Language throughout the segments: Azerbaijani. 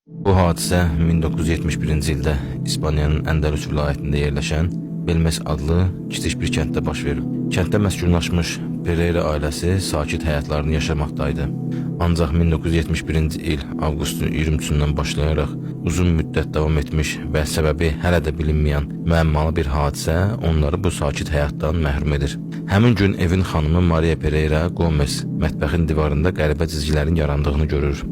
Bu hadisə 1971-ci ildə İspaniyanın Əndəlüs vilayətində yerləşən Belmes adlı kiçik bir kənddə baş verib. Kənddə məskunlaşmış Pereira ailəsi sakit həyatlarını yaşamaqdaydı. Ancaq 1971-ci il avqustun 23-dən başlayaraq uzun müddət davam etmiş və səbəbi hələ də bilinməyən müəmmalı bir hadisə onları bu sakit həyatdan məhrum edir. Həmin gün evin xanımı Maria Pereira Gomez mətbəxin divarında qəribə cizgilərin yarandığını görür.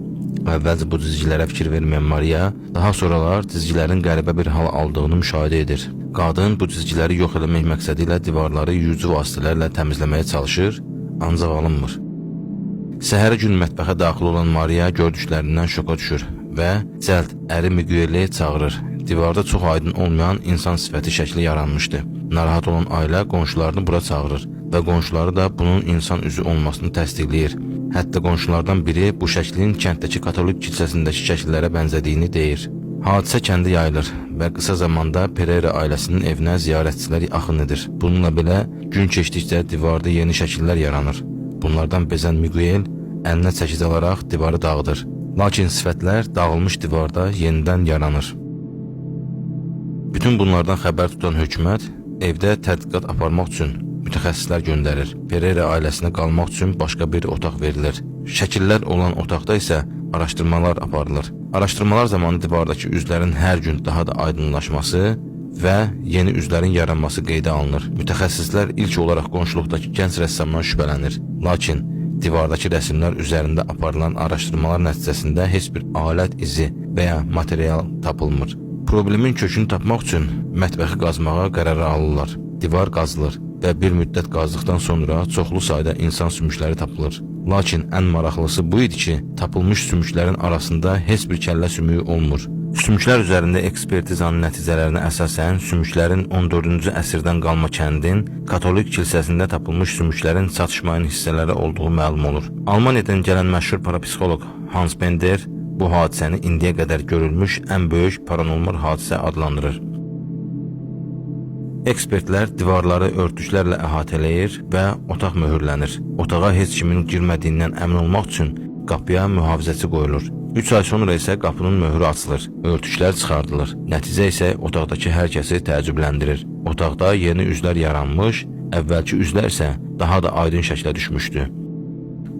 Əvvəlcə bu cizgilərə fikir verməyən Maria, daha sonralar cizgilərin qəribə bir hal aldığını müşahidə edir. Qadın bu cizgiləri yox etmək məqsədi ilə divarları yuyucu vasitələrlə təmizləməyə çalışır, ancaq alınmır. Səhəri gün mətbəxə daxil olan Maria gördüklərindən şoka düşür və cəld əri Miguel'i çağırır. Divarda çox aydın olmayan insan sifəti şəkli yaranmışdı. Narahat olan ailə qonşularını bura çağırır və qonşuları da bunun insan üzü olmasını təsdiqləyir. Hətta qonşulardan biri bu şəklin kənddəki katolik kilsəsindəki şəkillərə bənzədiyini deyir. Hadisə kəndə yayılır və qısa zamanda Pereira ailəsinin evinə ziyarətçilər axın edir. Bununla belə gün keçdikcə divarda yeni şəkillər yaranır. Bunlardan bezən Miguel əlinə çəkic alaraq divarı dağıdır. Lakin sifətlər dağılmış divarda yenidən yaranır. Bütün bunlardan xəbər tutan hökumət evdə tədqiqat aparmaq üçün mütəxəssislər göndərir. Pereira ailəsinə qalmaq üçün başqa bir otaq verilir. Şəkillər olan otaqda isə araşdırmalar aparılır. Araşdırmalar zamanı divardakı üzlərin hər gün daha da aydınlaşması və yeni üzlərin yaranması qeydə alınır. Mütəxəssislər ilk olaraq qonşuluqdakı gənc rəssamdan şübhələnir. Lakin divardakı rəsmlər üzərində aparılan araşdırmalar nəticəsində heç bir alət izi və ya material tapılmır. Problemin kökünü tapmaq üçün mətbəxi qazmağa qərar alırlar. Divar qazılır və bir müddət qazdıqdan sonra çoxlu sayda insan sümükləri tapılır. Lakin ən maraqlısı bu idi ki, tapılmış sümüklərin arasında heç bir kəllə sümüyü olmur. Sümüklər üzərində ekspertizanın nəticələrinə əsasən sümüklərin 14-cü əsrdən qalma kəndin katolik kilsəsində tapılmış sümüklərin çatışmayan hissələri olduğu məlum olur. Almaniyadan gələn məşhur parapsixoloq Hans Bender bu hadisəni indiyə qədər görülmüş ən böyük paranormal hadisə adlandırır. Ekspertlər divarları örtüklərlə əhatələyir və otaq möhürlənir. Otağa heç kimin girmədiyindən əmin olmaq üçün qapıya mühafizəçi qoyulur. 3 ay sonra isə qapının möhürü açılır, örtüklər çıxardılır. Nəticə isə otaqdakı hər kəsi təəccübləndirir. Otaqda yeni üzlər yaranmış, əvvəlki üzlər isə daha da aydın şəklə düşmüşdü.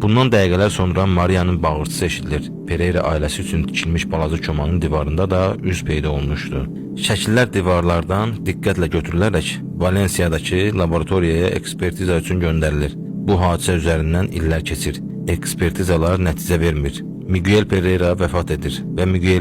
Bundan dəqiqələr sonra Maria'nın bağırtısı eşidilir. Pereira ailəsi üçün tikilmiş balaca komanın divarında da üz peyda olmuşdu. Şəkillər divarlardan diqqətlə götürülərək Valensiyadakı laboratoriyaya ekspertiza üçün göndərilir. Bu hadisə üzərindən illər keçir. Ekspertizalar nəticə vermir. Miguel Pereira vəfat edir və Miguel